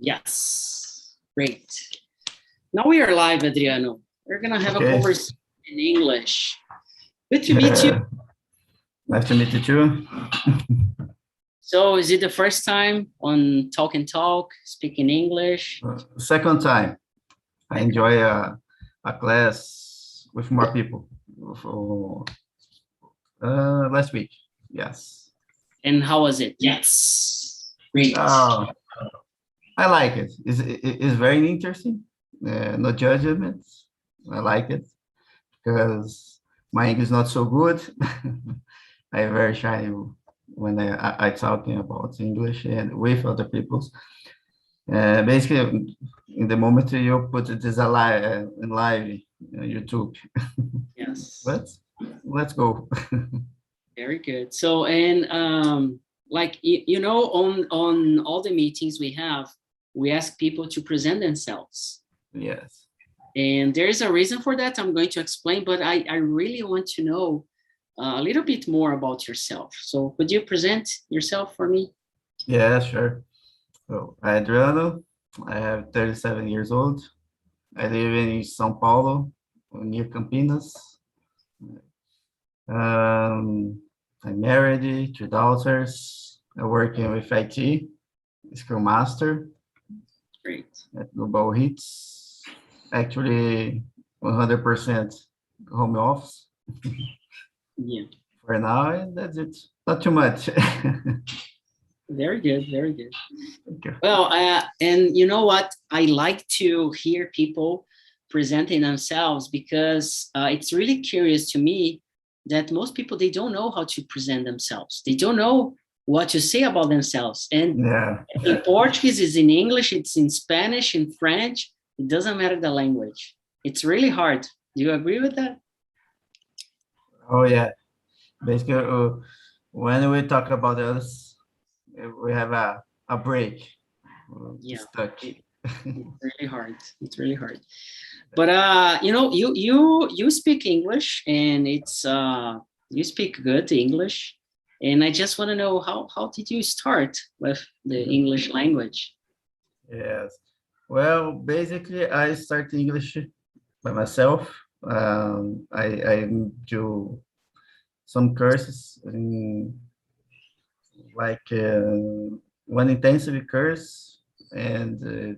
Yes. Great. Now we are live, Adriano. We're going to have a conversation in English. Good to meet you. Nice to meet you too. So is it the first time on Talk and Talk, speaking English? Second time. I enjoy a class with more people for, last week. Yes. And how was it? Yes. Great. I like it. It's very interesting. No judgments. I like it because my English is not so good. I'm very shy when I talking about English and with other people. Basically, in the moment you put this alive in live YouTube. Yes. Let's go. Very good. So, and like you know, on all the meetings we have, we ask people to present themselves. Yes. And there is a reason for that. I'm going to explain, but I really want to know a little bit more about yourself. So could you present yourself for me? Yeah, sure. So, Adriano, I have 37 years old. I live in São Paulo, near Campinas. I'm married, 2 daughters. I work with IT, Scrum Master. Great. At Global Hits. Actually, 100% home office. Yeah. For now, and that's it. Not too much. Very good, very good. Okay. Well, and you know what? I like to hear people presenting themselves because it's really curious to me that most people, they don't know how to present themselves. They don't know what to say about themselves. And Yeah. In Portuguese, it's in English, it's in Spanish, in French. It doesn't matter the language. It's really hard. Do you agree with that? Oh, yeah. Basically, when we talk about us, we have a break. Yeah. Stuck. It's really hard. It's really hard. But you know, you speak English, and it's you speak good English, and I just want to know how did you start with the English language? Yes. Well, basically, I start English by myself. I do some courses in like one intensive course and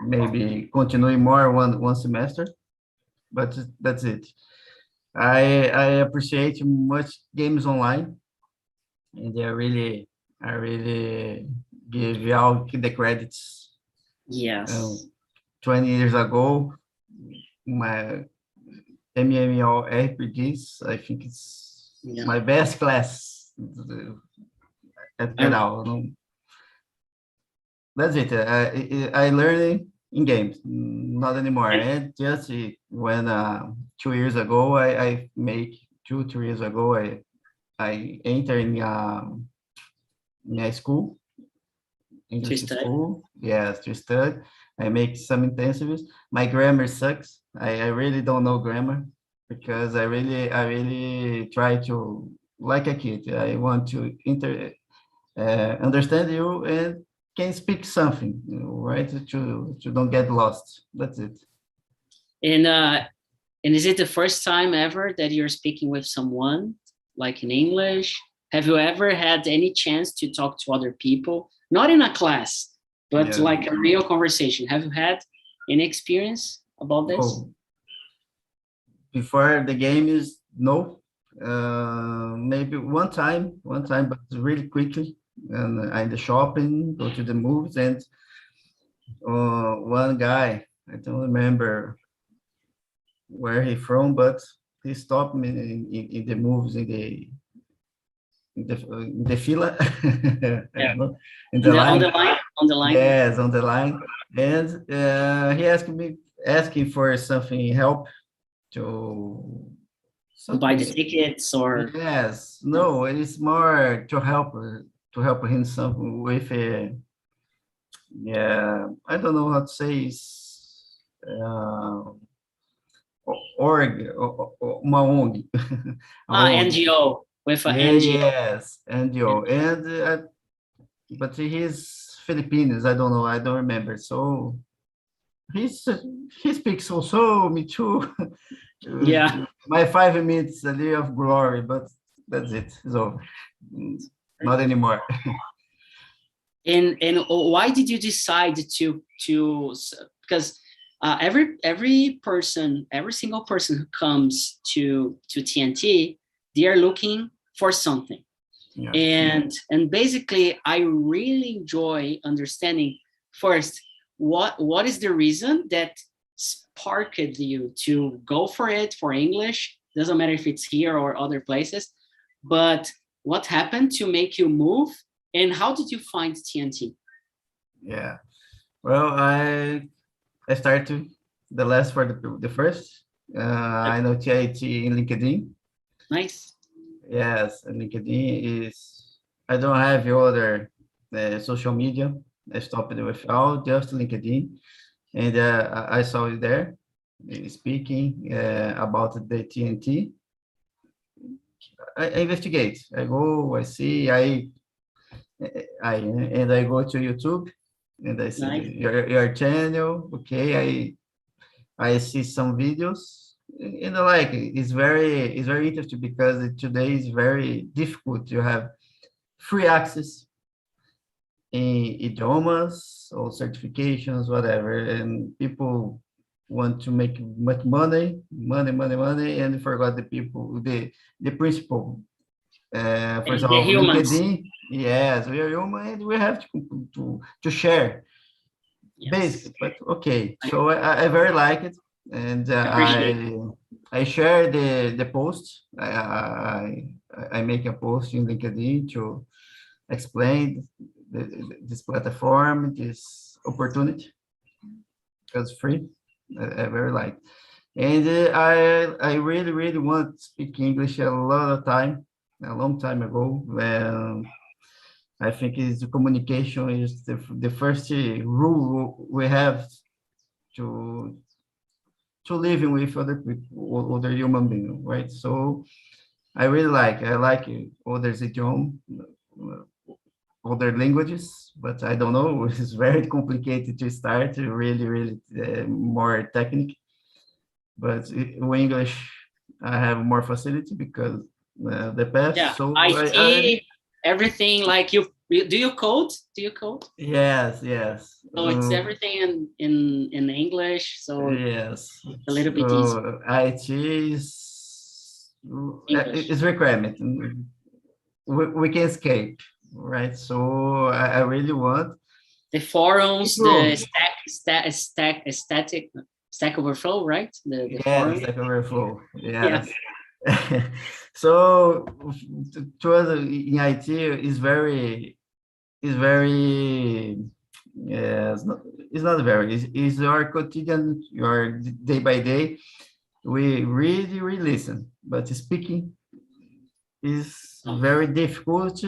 maybe continuing more one semester, but that's it. I appreciate much games online, and I really give you all the credits. Yes. 20 years ago, my MMORPGs, I think it's my best class at all. No? That's it. I learned in games, not anymore. And just when 2 years ago, I make 2 3 years ago, I enter in a school, English school. Yes, to study. I make some intensives. My grammar sucks. I really don't know grammar because I really try to, like a kid, I want to understand you and can speak something, right? To don't get lost. That's it. And is it the first time ever that you're speaking with someone like in English? Have you ever had any chance to talk to other people? Not in a class, but like a real conversation. Have you had any experience about this? Oh. Before the game is no. Maybe one time, but really quickly. And in the shopping, go to the movies, and one guy, I don't remember where he from, but he stopped me in the movies in the fila. Yeah. In the line. On the line. Yes, on the line, and he asking for something help to buy the tickets or yes, no, it is more to help him some with yeah, I don't know how to say org uma ONG. NGO with an NGO. Yes, NGO, and but his Filipinos. I don't know. I don't remember. So he speaks also. Me too. Yeah. My 5 minutes a day of glory, but that's it. So not anymore. And why did you decide to because every person, every single person who comes to TNT, they are looking for something. Yeah. And basically I really enjoy understanding first what is the reason that sparked you to go for it for English. Doesn't matter if it's here or other places, but what happened to make you move, and how did you find TNT? Yeah. Well, I started the last for the first. I know TIT in LinkedIn. Nice. Yes, LinkedIn is. I don't have other social media. I stopped with all just LinkedIn, and I saw you there speaking about the TNT. I investigate. I go. I see. And I go to YouTube and I see Nice. your channel. Okay, I see some videos and I like it. It's very interesting because today is very difficult to have free access in idiomas or certifications, whatever, and people want to make much money, and forgot the people, the principle. For And the example, humans. LinkedIn, yes, we are human and we have to share Yes. basically. But okay, so I very like it, and I appreciate it. I share the post. I make a post in LinkedIn to explain this platform, this opportunity, because free. I very like, and I really want to speak English a lot of time, a long time ago. I think is the communication is the first rule we have to living with other people, other human beings, right? So I like other idiom, other languages, but I don't know. It's very complicated to start. Really more technical. But in English, I have more facility because the past. Yeah, So I I see everything. Like do you code? Do you code? yes. So it's everything in English, so Yes. a little bit easier. IT English. is requirement. We can escape, right? So I really want The forums, the improve. Stack Overflow, right? The Yes, forum. it's like overflow. Yeah. Yes. So to us in IT is very yeah, it's not very it's your quotidian, your day by day. We really listen, but speaking is very difficult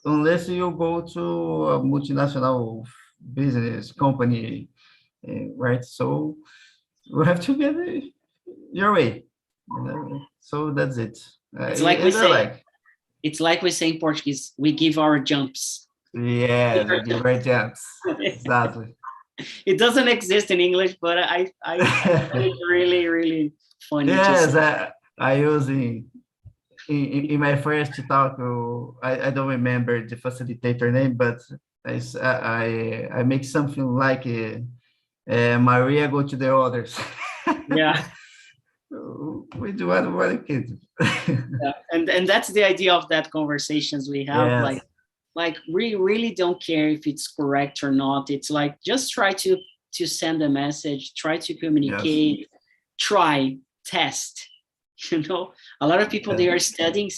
unless you go to a multinational business company, right? So we have to get your way. So that's it. It's like we And I say. like, It's like we say in Portuguese. We give our jumps. yes, we give our jumps. Exactly. It doesn't exist in English, but I find it really funny to say. Yes, I use in my first talk, I don't remember the facilitator name, but I make something like Maria go to the others. Yeah. We do what we can do. Yeah. And that's the idea of that conversations we have. Yes, Like we really don't care if it's correct or not. It's like just try to send a message, try to yes, communicate, try, test. You know, a lot of people, they are studying,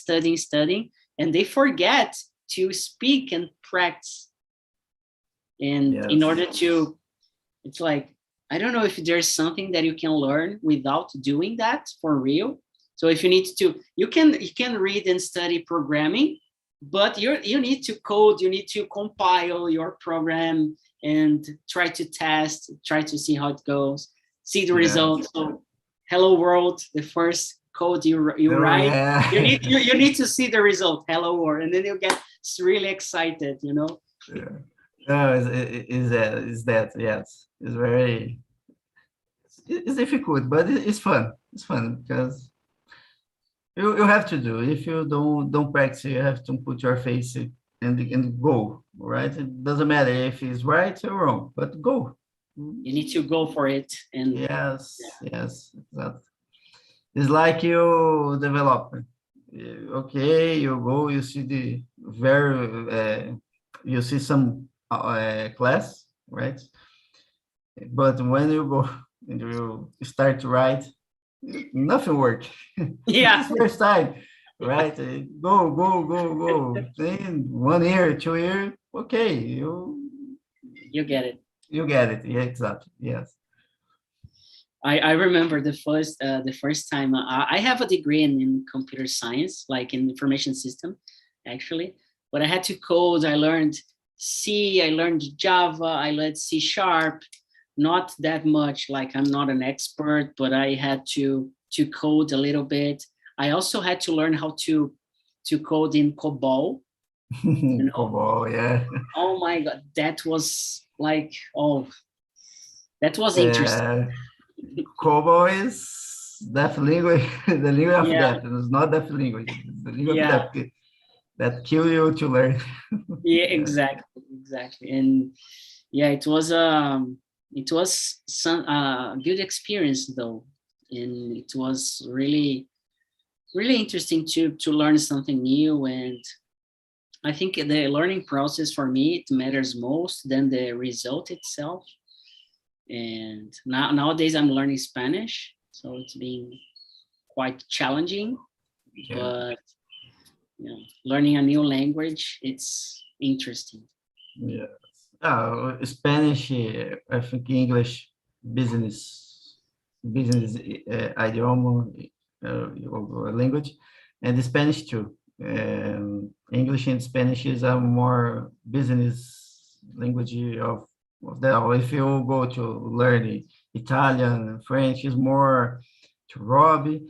and they forget to speak and practice. And in yes, order to, it's like, I don't know if there's something that you can learn without doing that for real. So if you need to, you can read and study programming, but you need to code, you need to compile your program and try to test, try to see how it goes, see the yes. results. So hello world, the first code you Oh, write, yeah. you need to see the result, hello world, and then you get really excited, you know. Yeah. No, is that, yes. It's very, it's difficult, but it's fun. It's fun because you have to do. If you don't practice, you have to put your face and go, right? It doesn't matter if it's right or wrong, but go. You need to go for it. And Yes, yes. It's like you develop. Okay, you go, you see the you see some class, right? But when you go and you start to write, nothing works. yeah, It's first time, right? Go. Then 1 year, 2 year, okay, you get it. you get it. Yeah, exactly. Yes. I remember the first time I have a degree in computer science, like in information system, actually. But I had to code. I learned C. I learned Java. I learned C sharp. Not that much. Like I'm not an expert, but I had to code a little bit. I also had to learn how to code in COBOL. You know? Cobol, yeah. Oh my God, that was like that was interesting. Cobol is deaf language, the language of Yeah, death. It's not deaf language. It's the language of yeah. death that kill you to learn. Yeah, Yeah. exactly. And yeah, it was some good experience though. And it was really interesting to learn something new. And I think the learning process for me, it matters most than the result itself. And nowadays I'm learning Spanish, so it's been quite challenging, Yeah. but learning a new language, it's interesting. Yeah. Spanish, I think English, business idioma, language, and the Spanish too. English and Spanish is a more business language of that. Or if you go to learn Italian, French is more to hobby.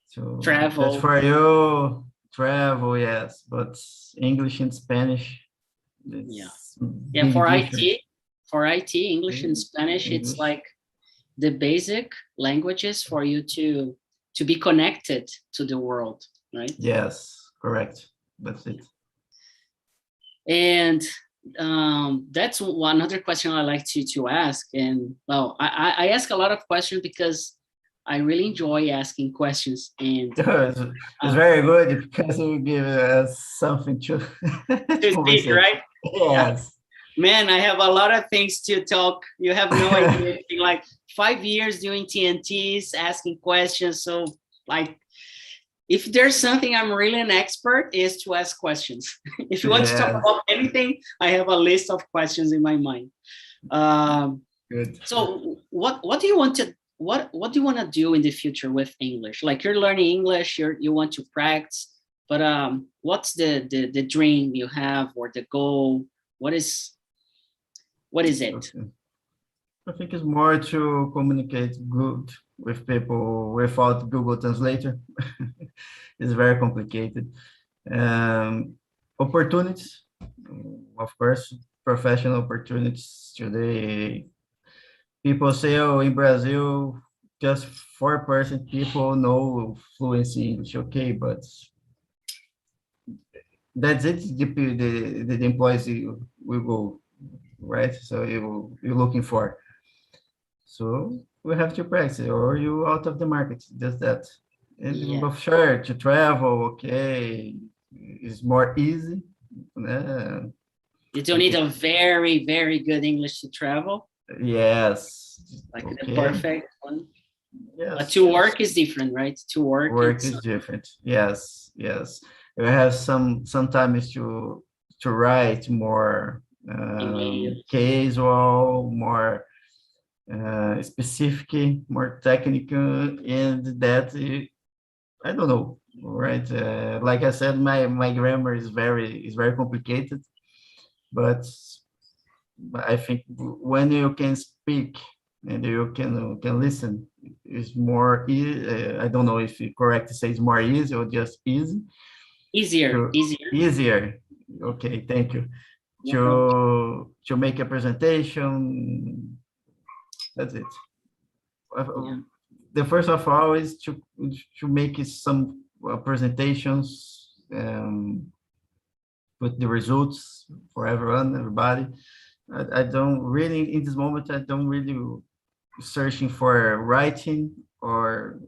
So that's Travel. for you, travel, yes. But English and Spanish, Yeah. it's Yeah, big difference. For IT, English and Spanish, it's English, like the basic languages for you to be connected to the world, right? yes, correct. That's it. And that's one other question I like to ask. And well, I ask a lot of questions because I really enjoy asking questions. And It's uh, very good because you give us something to, to to speak, conversate. right? Yeah. Yes. Man, I have a lot of things to talk. You have no idea. It's been like 5 years doing TNTs, asking questions. So like, if there's something I'm really an expert is to ask questions. If you want to talk Yes. about anything, I have a list of questions in my mind. Good. So what do you want to what do you want to do in the future with English? Like you're learning English, you want to practice, but what's the dream you have or the goal? What is it? Okay. I think it's more to communicate good with people without Google Translator. It's very complicated. Opportunities, of course, professional opportunities today. People say, oh, in Brazil, just 4% people know fluency English. Okay, but that's it. The employees will go, right? So you're looking for. So we have to practice, or you out of the market. Just that. And Yeah. but sure, to travel, okay, is more easy. Uh, You don't you need can, a very, very good English to travel, yes, like the okay, perfect one. But yes. to work is different, right? To work, Work it's is different. Yes, yes. We have sometimes to write more emails. casual, more specific, more technical, and that I don't know, right? Like I said, my grammar is very complicated, but I think when you can speak and you can listen, is more. I don't know if it's correct to say it's more easy or just easy. Easier, easier. Easier. Okay, thank you. to make a presentation. That's it. Yeah. The first of all is to make some presentations, with the results for everybody. I don't really, in this moment, I don't really searching for writing or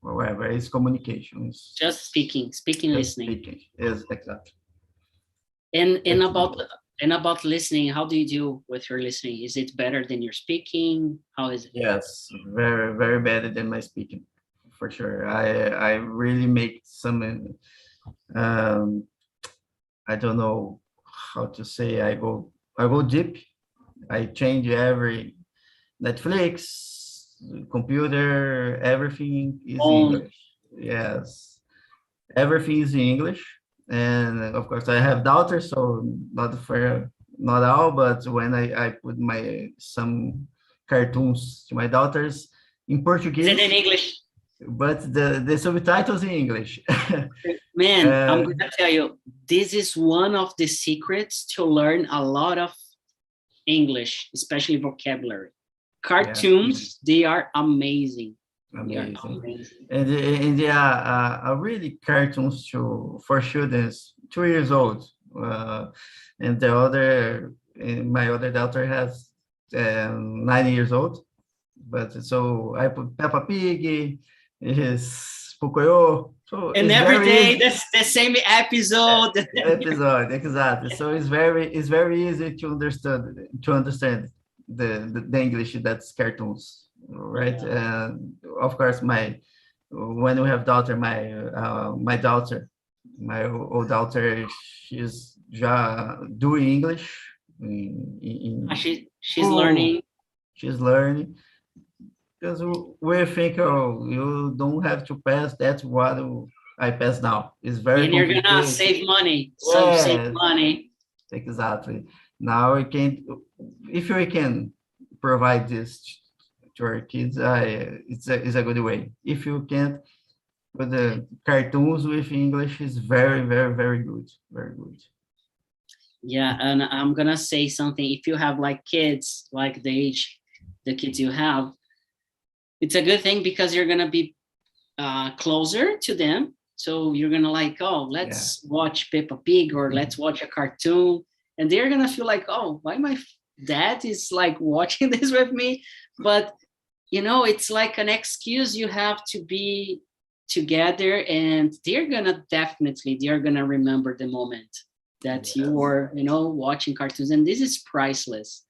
whatever. It's communication. It's Just speaking, just listening. speaking. Yes, exactly. And about listening, how do you do with your listening? Is it better than your speaking? How is it? Yes, very, very better than my speaking, for sure. I really make some, um, I don't know how to say, I go deep. I change every Netflix, computer, everything is English. Yes, everything is in English. And of course, I have daughters, so not all, but when I put some cartoons to my daughters in Is Portuguese, it in English? but the subtitles in English. Man, I'm gonna tell you, this is one of the secrets to learn a lot of English, especially vocabulary. Cartoons, they are amazing. Amazing. And they are really cartoons for children 2 years old. And my other daughter has 9 years old. But so I put Peppa Pig, is Pukoyo. So and it's every very day easy. that's the same episode. Episode, exactly. So it's very easy to understand the English that's cartoons, right? Yeah. And of course, when we have daughter, my daughter, my old daughter, she's doing English She's learning. She's learning because we think, oh, you don't have to pass. That's what I pass now. It's very And you're gonna complicated. save money. So save money. Exactly. Now we can, if we can provide this to our kids, it's a good way. If you can't, but the cartoons with English is very, very, very good. Very good. Yeah, and I'm gonna say something. If you have like kids, like the kids you have, it's a good thing because you're gonna be closer to them. So you're gonna like, oh, let's watch Peppa Pig or let's watch a cartoon, and they're gonna feel like, oh, why my dad is like watching this with me? But it's like an excuse you have to be together, and they're gonna remember the moment that you were watching cartoons, and this is priceless.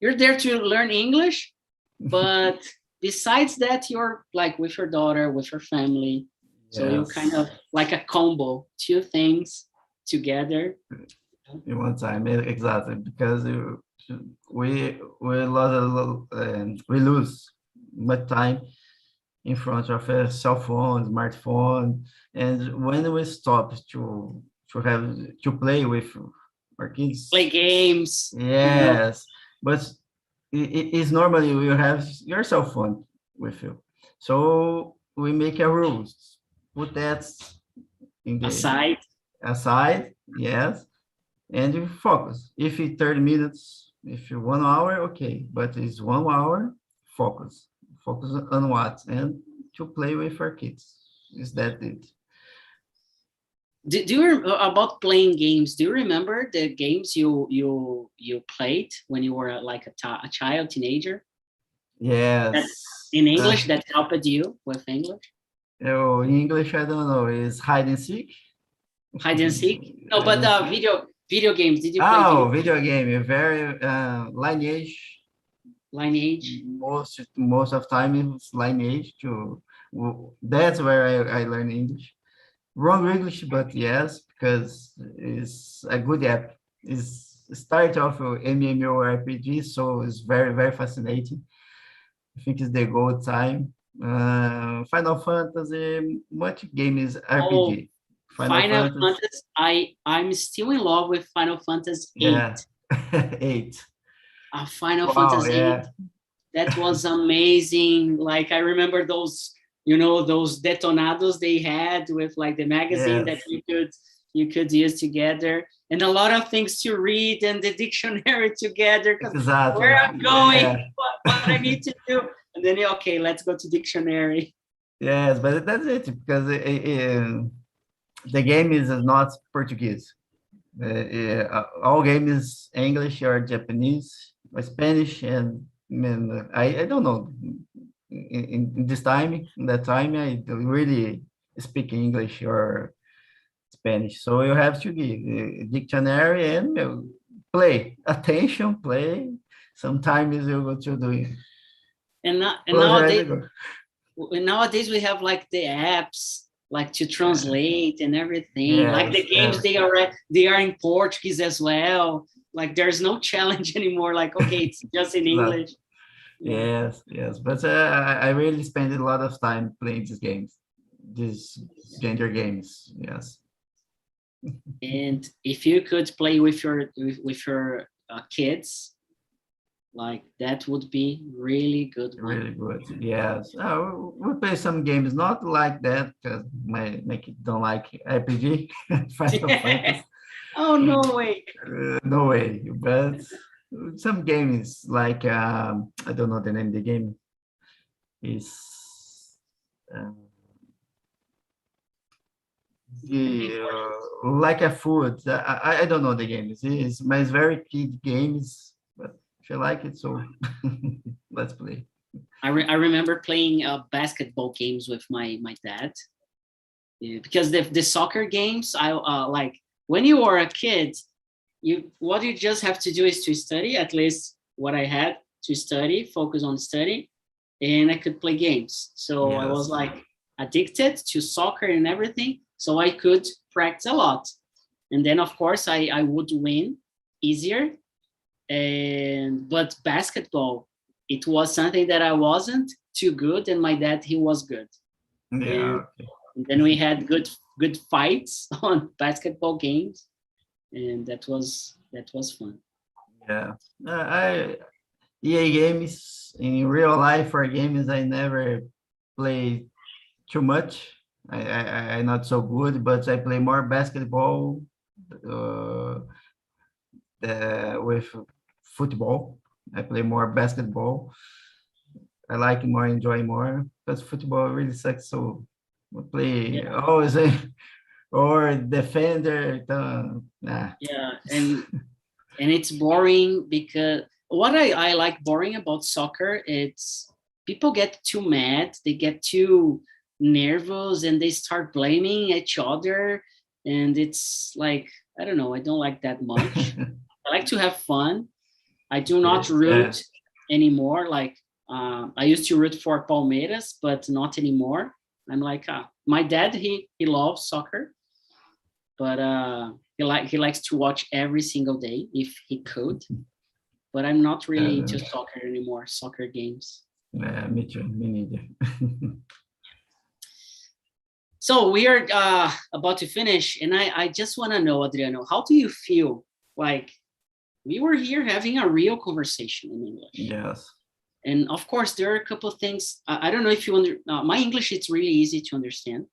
You're there to learn English, but besides that, you're like with your daughter, with your family. So you kind of like a combo, two things together. In one time, exactly, because we lose much time in front of a cell phone, smartphone, and when we stop to play with our kids, play games. Yes, but it's normally you have your cell phone with you, so we make a rules. Put that in the aside, yes, and you focus. If it's 30 minutes, if you 1 hour, okay, but it's 1 hour, focus on what, and to play with our kids. Is that it? Do you about playing games? Do you remember the games you played when you were like a child, teenager? Yes. In English, that helped you with English? Oh, in English, I don't know. Is hide and seek? Hide and seek? No, but video games. Did you play? Oh, video game. Very Lineage. Lineage. Most of time it's Lineage. That's where I learn English. Wrong English, but yes, because it's a good app. It's start off with MMORPG, so it's very, very fascinating. I think it's the gold time. Final Fantasy, what game is RPG? Final Fantasy. I'm still in love with Final Fantasy 8. Yeah, 8. Final Fantasy 8. That was amazing. Like I remember those, those detonados they had with like the magazine that you could you could use together, and a lot of things to read and the dictionary together. Exactly. Where I'm going, Yeah. what I need to do, and then okay, let's go to dictionary. Yes, but that's it because the game is not Portuguese. All game is English or Japanese or Spanish, and I don't know. In this time, in that time, I don't really speak English or Spanish, so you have to give dictionary and play attention, play. Sometimes you go to do it. And Close your eyes and go. nowadays we have like the apps like to translate and everything. Like the games, yes. they are in Portuguese as well. Like there's no challenge anymore. Like okay, it's just in English. Yeah. Yes. But I really spend a lot of time playing these games, these gender games. Yes. And if you could play with your kids, like that would be really good one. Really good. Yes. We play some games not like that because my kid don't like RPG, Final Fantasy. Oh no way. No way. But some games like I don't know the name of the game is like a food. I don't know the game. It's my very kid games, but if you like it, so let's play. I remember playing basketball games with my dad. Yeah, because the soccer games, I like when you are a kid, what you just have to do is to study. At least what I had to study, focus on study, and I could play games. So I was like addicted to soccer and everything. So I could practice a lot, and then of course I would win easier. But basketball, it was something that I wasn't too good, and my dad, he was good. Yeah. And then we had good fights on basketball games, and that was fun. Yeah. EA games in real life or games I never play too much. I'm not so good, but I play more basketball with football. I play more basketball. I like more, enjoy more, because football really sucks. So we play always or defender. Nah. Yeah, and it's boring because what I like boring about soccer, it's people get too mad, they get too nervous, and they start blaming each other, and it's like I don't know, I don't like that much. I like to have fun. I do not root anymore. Like I used to root for Palmeiras, but not anymore. I'm like my dad. He loves soccer, but he likes to watch every single day if he could. But I'm not really into soccer anymore. Soccer games. Me too. Me neither. So we are about to finish, and I just want to know, Adriano, how do you feel? Like we were here having a real conversation in English. Yes. And of course, there are a couple of things. I don't know if you my English, it's really easy to understand.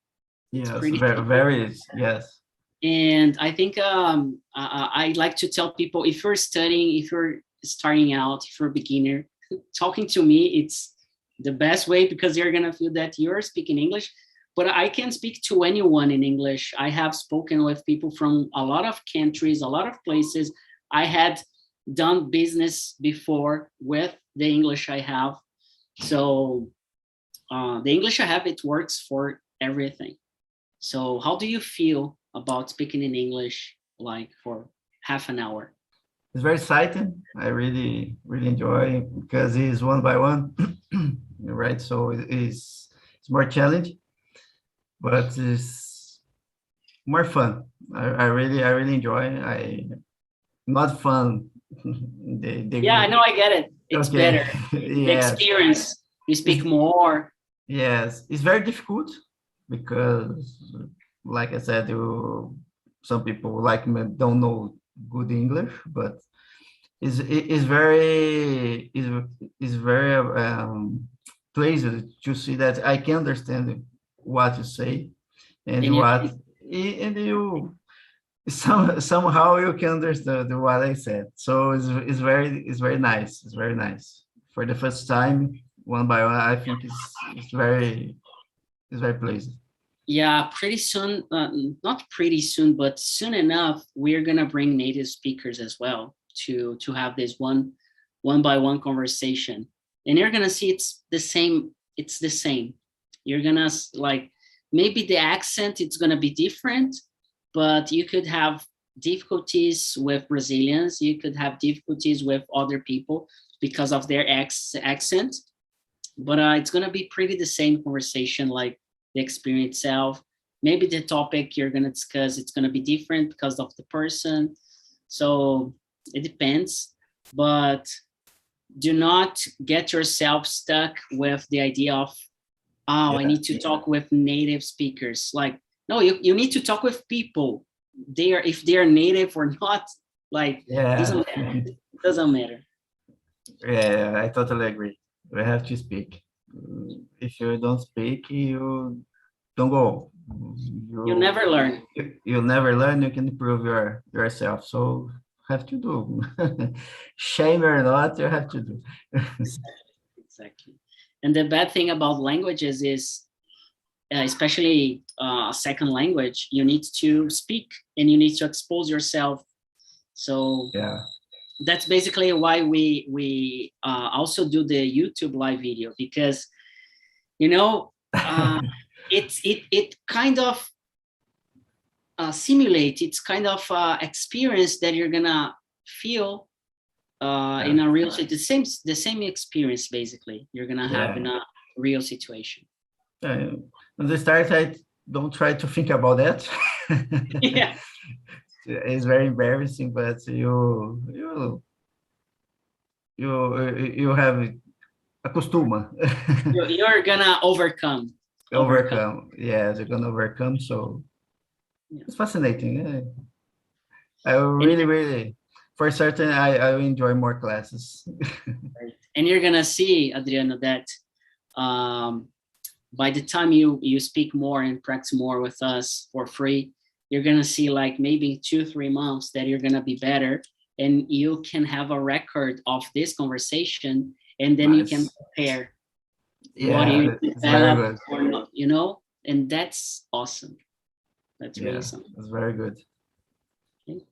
Yes, very yes. And I think I like to tell people, if you're studying, if you're starting out, if you're a beginner, talking to me, it's the best way because you're going to feel that you're speaking English. But I can speak to anyone in English. I have spoken with people from a lot of countries, a lot of places. I had done business before with the English I have. So the English I have, it works for everything. So how do you feel about speaking in English like for half an hour? It's very exciting. I really enjoy it because it's one by one, right? So it's more challenging, but it's more fun. I really enjoy. Not fun. Yeah, I know, I get it. It's better. The experience. You speak more. Yes, it's very difficult because, like I said, some people like me don't know good English, but it's very pleasant to see that I can understand what you say and And what and you somehow you can understand what I said. So it's very nice. It's very nice. For the first time, one by one, I think it's very pleasant. Yeah, pretty soon, not pretty soon, but soon enough, we're gonna bring native speakers as well to have this one by one conversation, and you're gonna see it's the same. It's the same. You're gonna like maybe the accent it's gonna be different, but you could have difficulties with Brazilians. You could have difficulties with other people because of their accent, but it's gonna be pretty the same conversation, like the experience itself. Maybe the topic you're gonna discuss, it's gonna be different because of the person. So it depends, but do not get yourself stuck with the idea of, oh, I need to talk with native speakers. Like, no, you need to talk with people. If they are native or not, like, doesn't matter. It doesn't matter. Yeah, I totally agree. We have to speak. If you don't speak, you don't go. You never learn. You never learn. You can improve yourself. So have to do. Shame or not, you have to do. Exactly. And the bad thing about languages is, especially a second language, you need to speak and you need to expose yourself. So yeah, that's basically why we also do the YouTube live video, because it kind of simulate, it's kind of experience that you're gonna feel in a real situation. The same experience basically you're gonna have in a real situation. At the start, I don't try to think about that. Yeah, it's very embarrassing, but you have acostuma. you're gonna overcome. Yes, you're gonna overcome. So it's fascinating. I really, for certain, I will enjoy more classes. And you're gonna see, Adriano, that by the time you speak more and practice more with us for free, you're gonna see like maybe 2-3 months that you're gonna be better, and you can have a record of this conversation, and then you can compare what you develop or not, and that's awesome. That's really something. It's very good. Okay.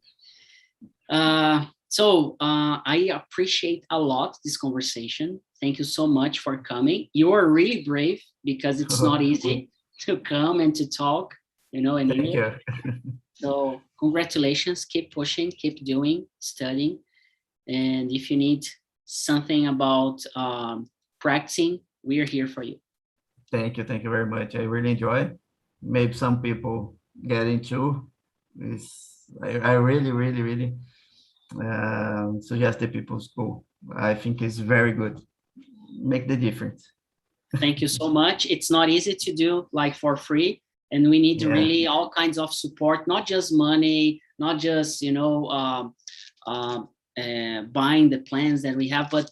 So I appreciate a lot this conversation. Thank you so much for coming. You are really brave, because it's not easy to come and to talk, in English. So congratulations, keep pushing, keep doing, studying. And if you need something about practicing, we are here for you. Thank you very much. I really enjoy. Maybe some people get into this. I really suggest the people's school. I think it's very good. Make the difference. Thank you so much. It's not easy to do like for free, and we need really all kinds of support, not just money, not just buying the plans that we have, but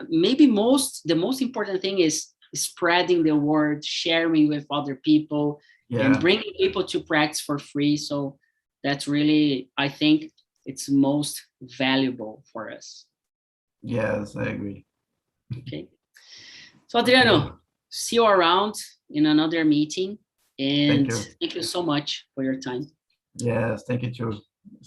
maybe the most important thing is spreading the word, sharing with other people, and bringing people to practice for free. So that's really, I think, it's most valuable for us. Yes, I agree. Okay. So Adriano, see you around in another meeting, and thank you so much for your time. Yes, thank you too.